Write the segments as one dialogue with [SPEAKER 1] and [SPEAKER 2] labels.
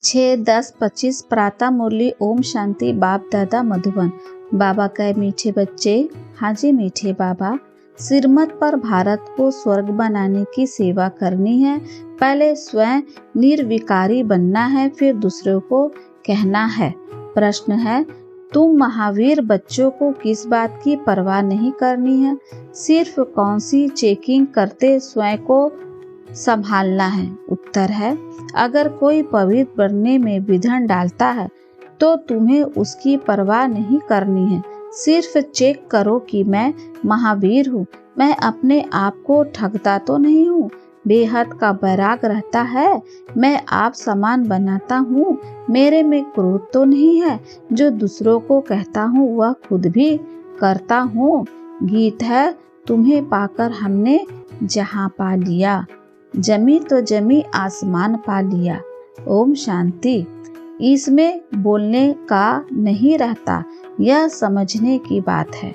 [SPEAKER 1] 6-10-25 प्रातः मुरली। ओम शांति। बाप दादा मधुबन। बाबा कहे, मीठे बच्चे। हाँ जी मीठे बाबा। सिरमत पर भारत को स्वर्ग बनाने की सेवा करनी है। पहले स्वयं निर्विकारी बनना है, फिर दूसरों को कहना है। प्रश्न है, तुम महावीर बच्चों को किस बात की परवाह नहीं करनी है? सिर्फ कौन सी चेकिंग करते स्वयं को संभालना है? उत्तर है, अगर कोई पवित्र बनने में विघ्न डालता है तो तुम्हें उसकी परवाह नहीं करनी है। सिर्फ चेक करो कि मैं महावीर हूँ, मैं अपने आप को ठगता तो नहीं हूँ, बेहद का बैराग रहता है, मैं आप समान बनाता हूँ, मेरे में क्रोध तो नहीं है, जो दूसरों को कहता हूँ वह खुद भी करता हूँ। गीत है, तुम्हें पाकर हमने जहाँ पा लिया, जमी तो जमी आसमान पा लिया। ओम शांति। इसमें बोलने का नहीं रहता, यह समझने की बात है।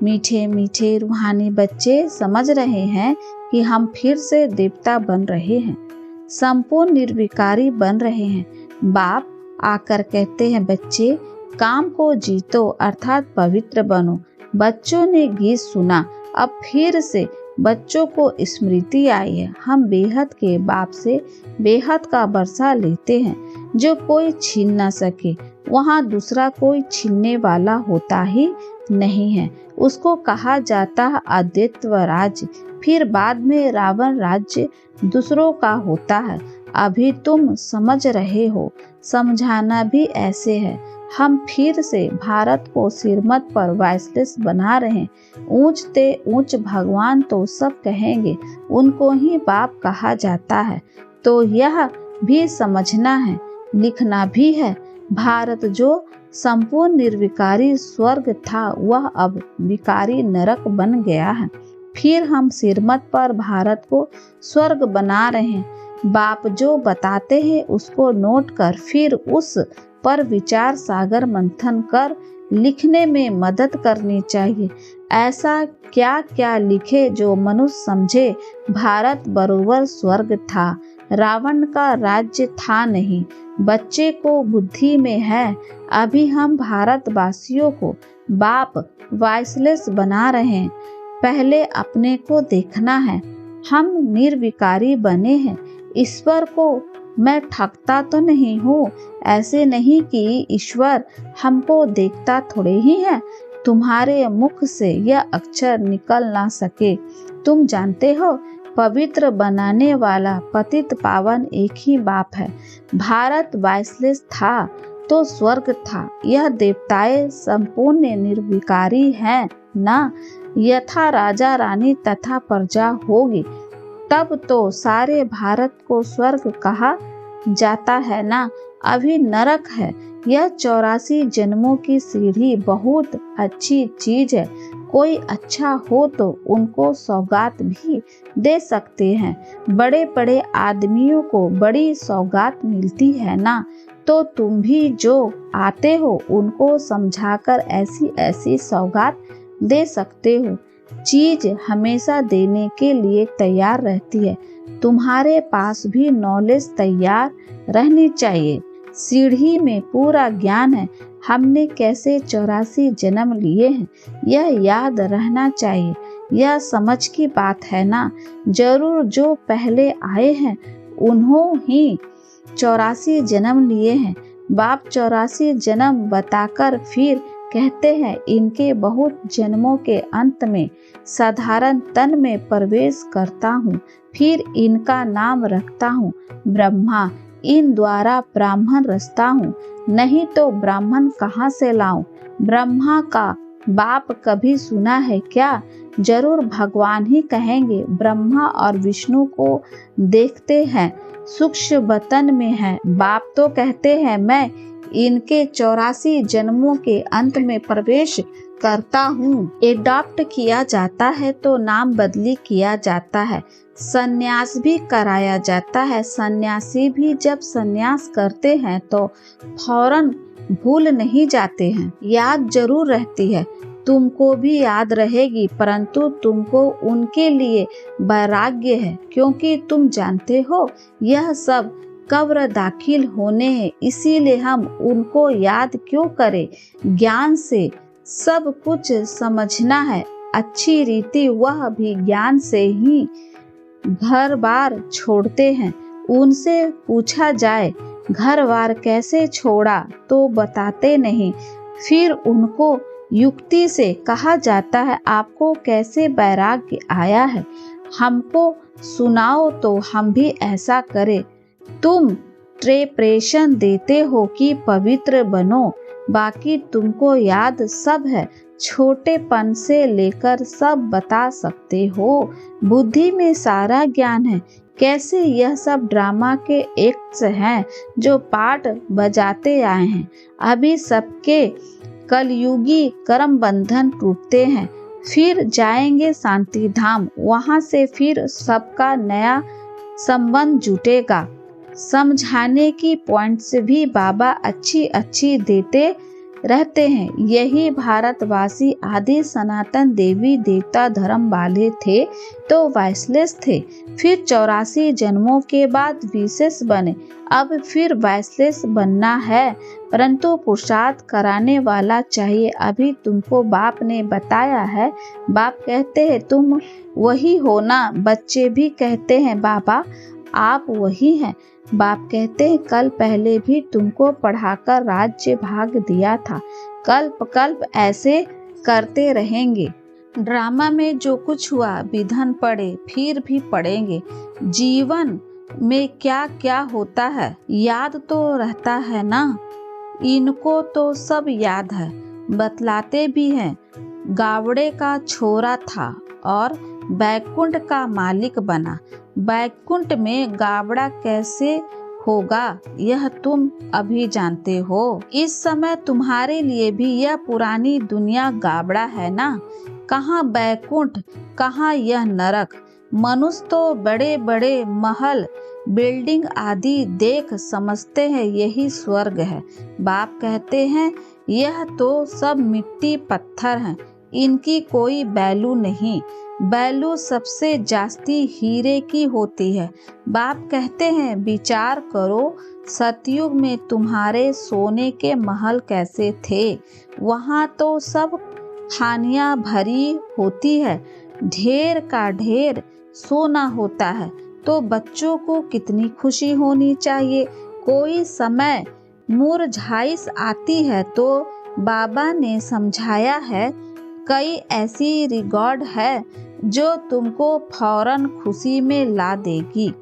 [SPEAKER 1] मीठे मीठे रूहानी बच्चे समझ रहे हैं कि हम फिर से देवता बन रहे हैं, संपूर्ण निर्विकारी बन रहे हैं। बाप आकर कहते हैं, बच्चे काम को जीतो अर्थात पवित्र बनो। बच्चों ने गीत सुना, अब फिर से बच्चों को स्मृति आई है। हम बेहद के बाप से बेहद का बरसा लेते हैं, जो कोई छीन न सके। वहाँ दूसरा कोई छीनने वाला होता ही नहीं है। उसको कहा जाता है अद्वैत्व राज्य, फिर बाद में रावण राज्य दूसरों का होता है। अभी तुम समझ रहे हो, समझाना भी ऐसे है। हम फिर से भारत को सिरमत पर वाइसलेस बना रहे हैं। ऊंच ते ऊंच भगवान तो सब कहेंगे, उनको ही बाप कहा जाता है। तो यह भी समझना है, लिखना भी है। भारत जो संपूर्ण निर्विकारी स्वर्ग था, वह अब विकारी नरक बन गया है। फिर हम सिरमत पर भारत को स्वर्ग बना रहे हैं। बाप जो बताते हैं उसको नोट कर, फिर उस पर विचार सागर मंथन कर लिखने में मदद करनी चाहिए। ऐसा क्या क्या लिखे जो मनुष्य समझे भारत बरोबर स्वर्ग था, रावण का राज्य था नहीं। बच्चे को बुद्धि में है। अभी हम भारतवासियों को बाप वाइसलेस बना रहे हैं। पहले अपने को देखना है। हम निर्विकारी बने हैं। ईश्वर को मैं ठगता तो नहीं हूँ। ऐसे नहीं कि ईश्वर हमको देखता थोड़े ही है। तुम्हारे मुख से यह अक्षर निकल ना सके। तुम जानते हो, पवित्र बनाने वाला पतित पावन एक ही बाप है। भारत वाइसलेस था तो स्वर्ग था। यह देवताएं संपूर्ण निर्विकारी हैं ना। यथा राजा रानी तथा प्रजा होगी, तब तो सारे भारत को स्वर्ग कहा जाता है ना। अभी नरक है। यह 84 जन्मों की सीढ़ी बहुत अच्छी चीज है। कोई अच्छा हो तो उनको सौगात भी दे सकते हैं। बड़े बड़े आदमियों को बड़ी सौगात मिलती है ना। तो तुम भी जो आते हो उनको समझाकर ऐसी ऐसी सौगात दे सकते हो। चीज हमेशा देने के लिए तैयार रहती है। तुम्हारे पास भी नॉलेज तैयार रहनी चाहिए। सीढ़ी में पूरा ज्ञान है। हमने कैसे 84 जन्म लिए हैं, यह याद रहना चाहिए। यह समझ की बात है ना। जरूर जो पहले आए हैं उन्हों ही 84 जन्म लिए हैं। बाप 84 जन्म बताकर फिर कहते हैं, इनके बहुत जन्मों के अंत में साधारण तन में प्रवेश करता हूँ, फिर इनका नाम रखता हूँ ब्रह्मा। इन द्वारा ब्राह्मण रचता हूँ, नहीं तो ब्राह्मण कहाँ से लाऊं? ब्रह्मा का बाप कभी सुना है क्या? जरूर भगवान ही कहेंगे। ब्रह्मा और विष्णु को देखते हैं, सूक्ष्म बतन में है। बाप तो कहते हैं, मैं इनके 84 जन्मों के अंत में प्रवेश करता हूँ। एडॉप्ट किया जाता है तो नाम बदली किया जाता है, संन्यास भी कराया जाता है। सन्यासी भी जब संन्यास करते हैं तो फौरन भूल नहीं जाते हैं, याद जरूर रहती है। तुमको भी याद रहेगी, परंतु तुमको उनके लिए वैराग्य है, क्योंकि तुम जानते हो यह सब कब्र दाखिल होने हैं, इसीलिए हम उनको याद क्यों करें। ज्ञान से सब कुछ समझना है, अच्छी रीति वह भी ज्ञान से ही घर बार छोड़ते हैं। उनसे पूछा जाए घर बार कैसे छोड़ा तो बताते नहीं, फिर उनको युक्ति से कहा जाता है आपको कैसे वैराग्य आया है, हमको सुनाओ तो हम भी ऐसा करें। तुम प्रेपरेशन देते हो कि पवित्र बनो, बाकी तुमको याद सब है, छोटेपन से लेकर सब बता सकते हो, बुद्धि में सारा ज्ञान है। कैसे यह सब ड्रामा के एक्ट्स हैं जो पाठ बजाते आए हैं। अभी सबके कलयुगी कर्म बंधन टूटते हैं, फिर जाएंगे शांति धाम, वहां से फिर सबका नया संबंध जुटेगा। समझाने की पॉइंट्स भी बाबा अच्छी अच्छी देते रहते हैं। यही भारतवासी आदि सनातन देवी देवता धर्म वाले थे तो वॉइसलेस थे, फिर 84 जन्मों के बाद विशेष बने, अब फिर वॉइसलेस बनना है, परंतु पुरुषार्थ कराने वाला चाहिए। अभी तुमको बाप ने बताया है, बाप कहते हैं तुम वही हो ना, बच्चे भी कहते हैं बाबा आप वही हैं। बाप कहते हैं कल पहले भी तुमको पढ़ाकर राज्य भाग दिया था, कल्प कल्प ऐसे करते रहेंगे। ड्रामा में जो कुछ हुआ विधन पड़े फिर भी पड़ेंगे। जीवन में क्या क्या होता है याद तो रहता है ना, इनको तो सब याद है, बतलाते भी हैं। गावड़े का छोरा था और बैकुंठ का मालिक बना, बैकुंठ में गावड़ा कैसे होगा यह तुम अभी जानते हो। इस समय तुम्हारे लिए भी यह पुरानी दुनिया गावड़ा है ना, कहाँ बैकुंठ कहाँ यह नरक। मनुष्य तो बड़े बड़े महल बिल्डिंग आदि देख समझते हैं यही स्वर्ग है। बाप कहते हैं यह तो सब मिट्टी पत्थर हैं, इनकी कोई वैल्यू नहीं, वैल्यू सबसे जास्ती हीरे की होती है। बाप कहते हैं विचार करो सतयुग में तुम्हारे सोने के महल कैसे थे, वहाँ तो सब खानियाँ भरी होती है, ढेर का ढेर सोना होता है, तो बच्चों को कितनी खुशी होनी चाहिए। कोई समय मुरझाइश आती है तो बाबा ने समझाया है कई ऐसी रिकॉर्ड है जो तुमको फौरन खुशी में ला देगी।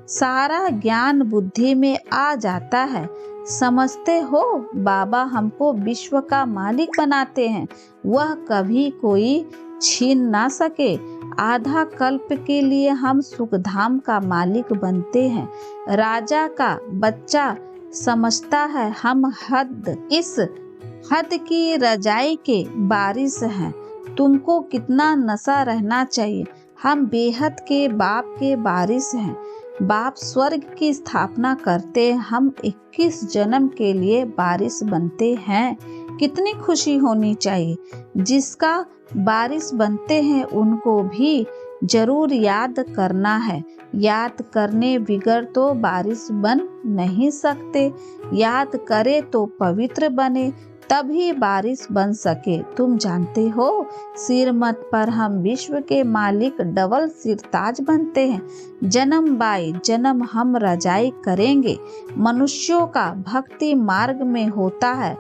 [SPEAKER 1] सारा ज्ञान बुद्धि में आ जाता है, समझते हो बाबा हमको विश्व का मालिक बनाते हैं, वह कभी कोई छीन ना सके। आधा कल्प के लिए हम सुखधाम का मालिक बनते हैं। राजा का बच्चा समझता है हम इस हद की रजाई के बारिश हैं, तुमको कितना नशा रहना चाहिए। हम बेहद के बाप के बारिश हैं, बाप स्वर्ग की स्थापना करते, हम 21 जन्म के लिए बारिश बनते हैं। कितनी खुशी होनी चाहिए। जिसका बारिश बनते हैं उनको भी जरूर याद करना है, याद करने बिगड़ तो बारिश बन नहीं सकते, याद करे तो पवित्र बने तभी बारिश बन सके। तुम जानते हो सिर मत पर हम विश्व के मालिक डबल सिरताज बनते हैं, जन्म बाई जन्म हम रजाई करेंगे। मनुष्यों का भक्ति मार्ग में होता है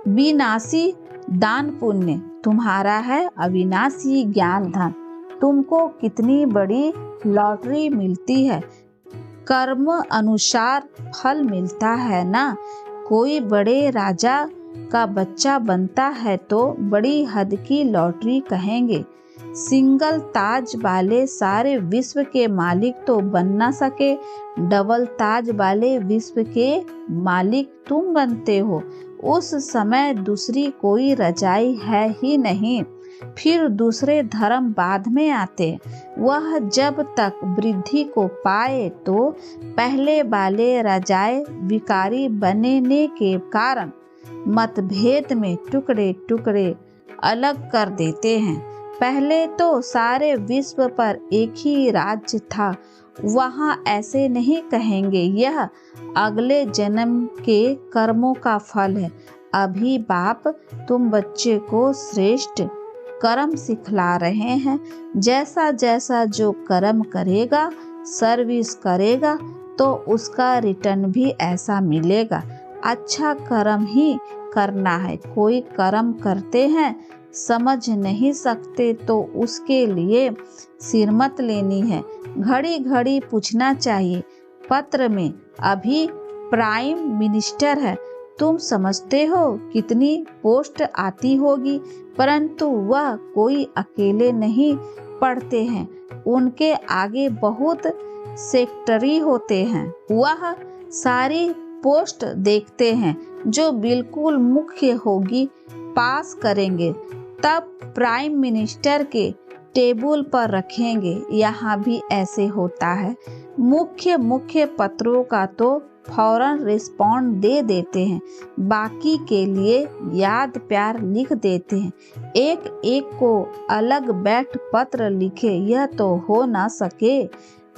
[SPEAKER 1] विनाशी दान पुण्य, तुम्हारा है अविनाशी ज्ञान धन। तुमको कितनी बड़ी लॉटरी मिलती है, कर्म अनुसार फल मिलता है ना। कोई बड़े राजा का बच्चा बनता है तो बड़ी हद की लॉटरी कहेंगे। सिंगल ताज वाले सारे विश्व के मालिक तो बन ना सके, डबल ताज वाले विश्व के मालिक तुम बनते हो। उस समय दूसरी कोई रजाई है ही नहीं, फिर दूसरे धर्म बाद में आते। वह जब तक वृद्धि को पाए तो पहले वाले रजाए विकारी बनने के कारण मतभेद में टुकड़े टुकड़े अलग कर देते हैं। पहले तो सारे विश्व पर एक ही राज्य था वहाँ ऐसे नहीं कहेंगे, यह अगले जन्म के कर्मों का फल है। अभी बाप तुम बच्चे को श्रेष्ठ कर्म सिखला रहे हैं। जैसा जैसा जो कर्म करेगा, सर्विस करेगा, तो उसका रिटर्न भी ऐसा मिलेगा। अच्छा कर्म ही करना है। कोई कर्म करते हैं, समझ नहीं सकते तो उसके लिए सिर मत लेनी है। घड़ी घड़ी पूछना चाहिए। पत्र में अभी प्राइम मिनिस्टर है, तुम समझते हो कितनी पोस्ट आती होगी, परंतु वह कोई अकेले नहीं पढ़ते हैं, उनके आगे बहुत सेक्रेटरी होते हैं। वह सारी पोस्ट देखते हैं, जो बिल्कुल मुख्य होगी पास करेंगे, तब प्राइम मिनिस्टर के टेबल पर रखेंगे। यहाँ भी ऐसे होता है। मुख्य पत्रों का तो फौरन रिस्पॉन्ड दे देते हैं, बाकी के लिए याद प्यार लिख देते हैं। एक एक को अलग बैठ पत्र लिखे, यह तो हो ना सके।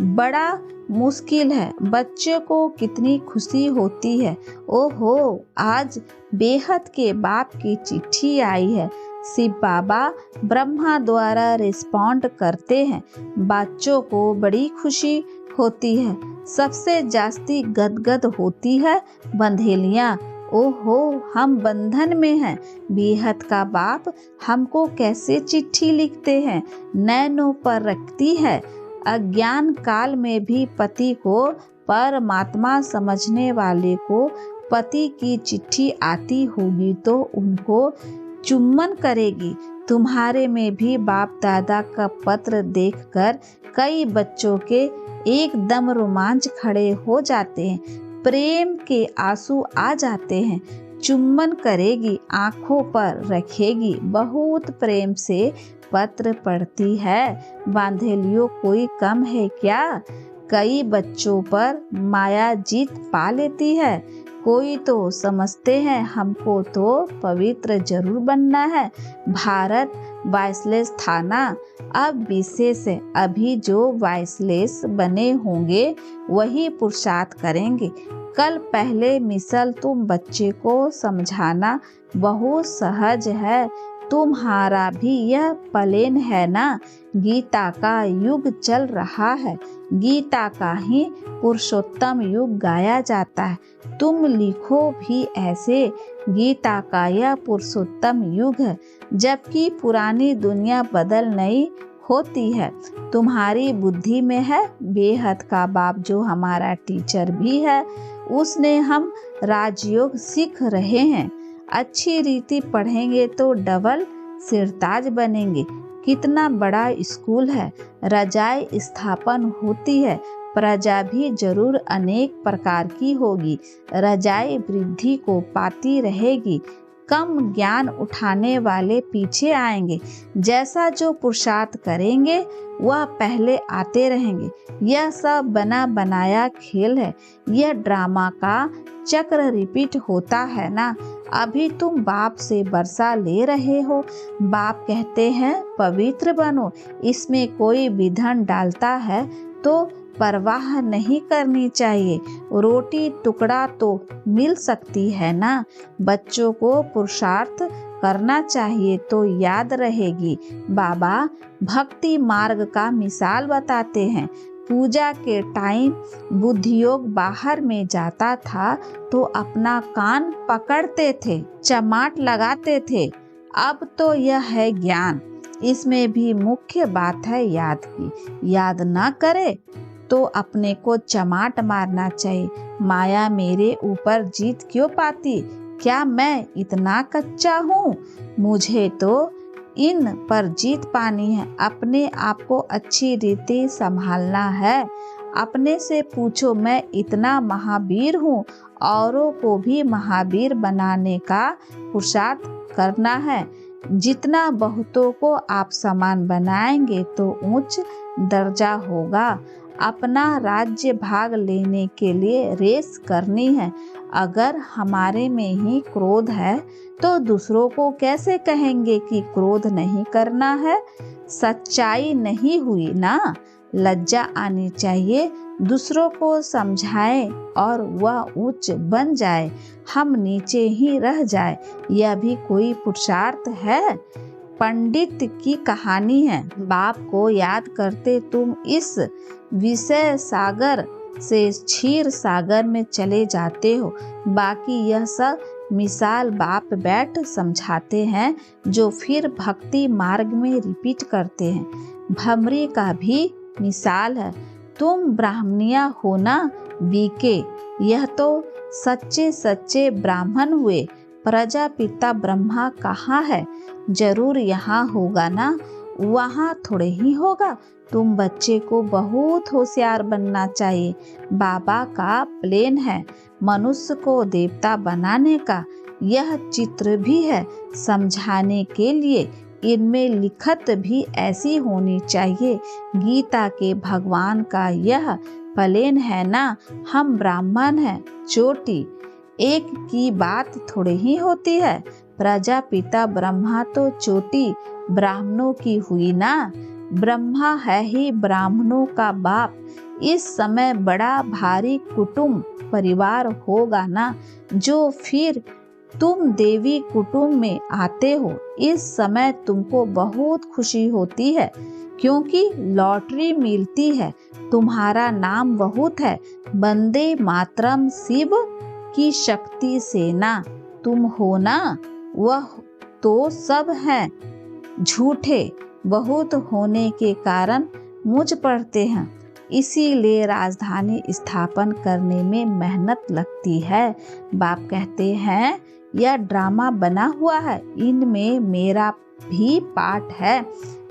[SPEAKER 1] बड़ा मुश्किल है। बच्चे को कितनी खुशी होती है, ओहो आज बेहद के बाप की चिट्ठी आई है। शिव बाबा ब्रह्मा द्वारा रिस्पॉन्ड करते हैं। बच्चों को बड़ी खुशी होती है। सबसे जास्ती गदगद होती है बंधेलियाँ। ओहो हम बंधन में हैं। बेहद का बाप हमको कैसे चिट्ठी लिखते हैं, नैनों पर रखती है। अज्ञान काल में भी पति को परमात्मा समझने वाले को पति की चिट्ठी आती होगी तो उनको चुम्बन करेगी। तुम्हारे में भी बाप दादा का पत्र देखकर कई बच्चों के एकदम रोमांच खड़े हो जाते हैं, प्रेम के आंसू आ जाते हैं। चुम्बन करेगी, आंखों पर रखेगी, बहुत प्रेम से पत्र पढ़ती है। बांधेलियों कोई कम है क्या? कई बच्चों पर माया जीत पा लेती है। कोई तो समझते हैं हमको तो पवित्र जरूर बनना है। भारत वाइसलेस था ना, अब विशेष है। अभी जो वाइसलेस बने होंगे वही पुरुषार्थ करेंगे। कल पहले मिसल तुम बच्चे को समझाना बहुत सहज है। तुम्हारा भी यह प्लेन है ना, गीता का युग चल रहा है। गीता का ही पुरुषोत्तम युग गाया जाता है। तुम लिखो भी ऐसे, गीता का यह पुरुषोत्तम युग है, जबकि पुरानी दुनिया बदल नहीं होती है। तुम्हारी बुद्धि में है। बेहद का बाप जो हमारा टीचर भी है, उसने हम राजयोग सीख रहे हैं। अच्छी रीति पढ़ेंगे तो डबल सिरताज बनेंगे। कितना बड़ा स्कूल है। रजाई स्थापन होती है, प्रजा भी जरूर अनेक प्रकार की होगी। रजाई वृद्धि को पाती रहेगी। कम ज्ञान उठाने वाले पीछे आएंगे। जैसा जो पुरुषार्थ करेंगे वह पहले आते रहेंगे। यह सब बना बनाया खेल है। यह ड्रामा का चक्र रिपीट होता है ना। अभी तुम बाप से वर्षा ले रहे हो। बाप कहते हैं पवित्र बनो। इसमें कोई विधन डालता है तो परवाह नहीं करनी चाहिए। रोटी टुकड़ा तो मिल सकती है ना। बच्चों को पुरुषार्थ करना चाहिए तो याद रहेगी। बाबा भक्ति मार्ग का मिसाल बताते हैं। पूजा के टाइम बुद्धियोग बाहर में जाता था तो अपना कान पकड़ते थे, चमाट लगाते थे। अब तो यह है ज्ञान। इसमें भी मुख्य बात है याद की। याद ना करे तो अपने को चमाट मारना चाहिए। माया मेरे ऊपर जीत क्यों पाती? क्या मैं इतना कच्चा हूँ? मुझे तो इन पर जीत पानी है। अपने आप को अच्छी रीति संभालना है। अपने से पूछो, मैं इतना महावीर हूँ। औरों को भी महावीर बनाने का पुरुषार्थ करना है। जितना बहुतों को आप समान बनाएंगे तो उच्च दर्जा होगा। अपना राज्य भाग लेने के लिए रेस करनी है। अगर हमारे में ही क्रोध है तो दूसरों को कैसे कहेंगे कि क्रोध नहीं करना है? सच्चाई नहीं हुई ना। लज्जा आनी चाहिए, दूसरों को समझाए और वह उच्च बन जाए, हम नीचे ही रह जाए, यह भी कोई पुरुषार्थ है। पंडित की कहानी है, बाप को याद करते तुम इस विषय सागर से क्षीर सागर में चले जाते हो। बाकी यह सब मिसाल बाप बैठ समझाते हैं, जो फिर भक्ति मार्ग में रिपीट करते हैं। भमरी का भी मिसाल है, तुम ब्राह्मणिया हो ना बीके, यह तो सच्चे सच्चे ब्राह्मण हुए। प्रजापिता ब्रह्मा कहाँ है? जरूर यहाँ होगा ना, वहाँ थोड़े ही होगा। तुम बच्चे को बहुत होशियार बनना चाहिए। बाबा का प्लेन है मनुष्य को देवता बनाने का। यह चित्र भी है समझाने के लिए, इनमें लिखत भी ऐसी होनी चाहिए। गीता के भगवान का यह प्लेन है ना, हम ब्राह्मण हैं चोटी, एक की बात थोड़ी ही होती है। प्रजापिता ब्रह्मा तो चोटी ब्राह्मणों की हुई ना, ब्रह्मा है ही ब्राह्मणों का बाप। इस समय बड़ा भारी कुटुंब परिवार होगा ना, जो फिर तुम देवी कुटुंब में आते हो। इस समय तुमको बहुत खुशी होती है, क्योंकि लॉटरी मिलती है, तुम्हारा नाम बहुत है। वंदे मातरम शिव की शक्ति सेना तुम हो ना, वह तो सब हैं झूठे, बहुत होने के कारण मुझ पड़ते हैं। इसीलिए राजधानी स्थापन करने में मेहनत लगती है। बाप कहते हैं यह ड्रामा बना हुआ है, इनमें मेरा भी पार्ट है।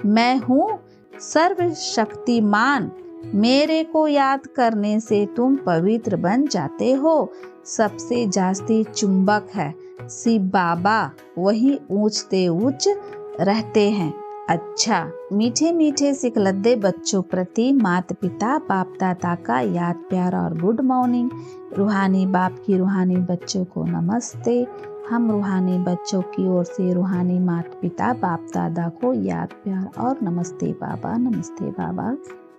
[SPEAKER 1] मैं हूँ सर्वशक्तिमान, मेरे को याद करने से तुम पवित्र बन जाते हो। सबसे जास्ती चुंबक है शिव बाबा, वही ऊंचते ऊंच रहते हैं। अच्छा, मीठे मीठे सिखलद्दे बच्चों प्रति माता पिता बाप दादा का याद प्यार और गुड मॉर्निंग। रूहानी बाप की रूहानी बच्चों को नमस्ते। हम रूहानी बच्चों की ओर से रूहानी माता पिता बाप दादा को याद प्यार और नमस्ते बाबा, नमस्ते बाबा,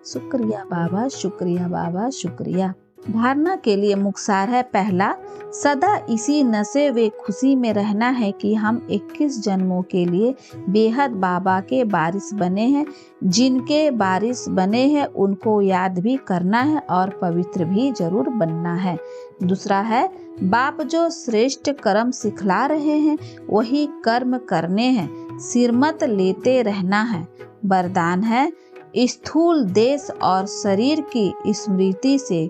[SPEAKER 1] शुक्रिया बाबा, शुक्रिया बाबा, शुक्रिया। धारणा के लिए मुखसार है। पहला, सदा इसी नशे व खुशी में रहना है कि हम 21 जन्मों के लिए बेहद बाबा के बारिश बने हैं। जिनके बारिश बने हैं उनको याद भी करना है और पवित्र भी जरूर बनना है। दूसरा है, बाप जो श्रेष्ठ कर्म सिखला रहे हैं वही कर्म करने हैं, सिर मत लेते रहना है। वरदान है, स्थूल देश और शरीर की स्मृति से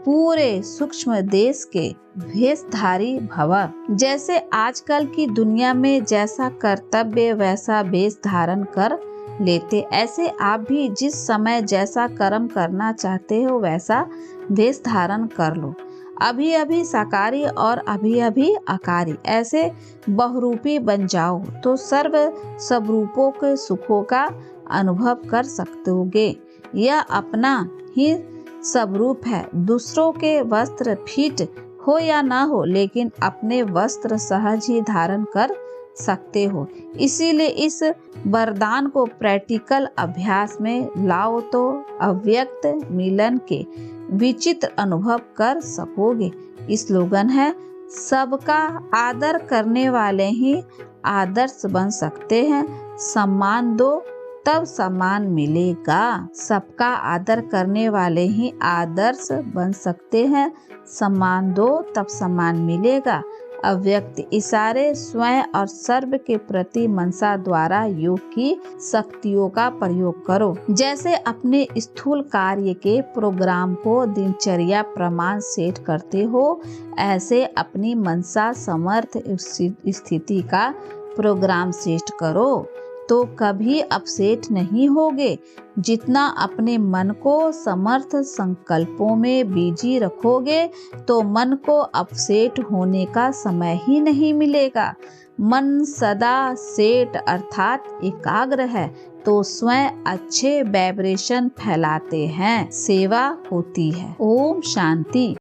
[SPEAKER 1] पूरे सूक्ष्म देश के भेषधारी भव। जैसे आजकल की दुनिया में जैसा कर्तव्य वैसा वेश धारण कर लेते, ऐसे आप भी जिस समय जैसा कर्म करना चाहते हो वैसा वेश धारण कर लो। अभी अभी साकारी और अभी अभी आकारी, ऐसे बहुरूपी बन जाओ तो सर्व सब रूपों के सुखों का अनुभव कर सकते। यह अपना ही सब रूप है। दूसरों के वस्त्र फिट हो या ना हो, लेकिन अपने वस्त्र सहज ही धारण कर सकते हो। इसीलिए इस वरदान को प्रैक्टिकल अभ्यास में लाओ तो अव्यक्त मिलन के विचित्र अनुभव कर सकोगे। स्लोगन है, सबका आदर करने वाले ही आदर्श बन सकते हैं। सम्मान दो तब सम्मान मिलेगा। सबका आदर करने वाले ही आदर्श बन सकते हैं। सम्मान दो तब सम्मान मिलेगा। अव्यक्त इशारे स्वयं और सर्व के प्रति मनसा द्वारा योग की शक्तियों का प्रयोग करो। जैसे अपने स्थूल कार्य के प्रोग्राम को दिनचर्या प्रमाण सेट करते हो, ऐसे अपनी मनसा समर्थ स्थिति का प्रोग्राम सेट करो तो कभी अपसेट नहीं होगे। जितना अपने मन को समर्थ संकल्पों में बिजी रखोगे तो मन को अपसेट होने का समय ही नहीं मिलेगा। मन सदा सेट अर्थात एकाग्र है तो स्वयं अच्छे वाइब्रेशन फैलाते हैं, सेवा होती है। ओम शांति।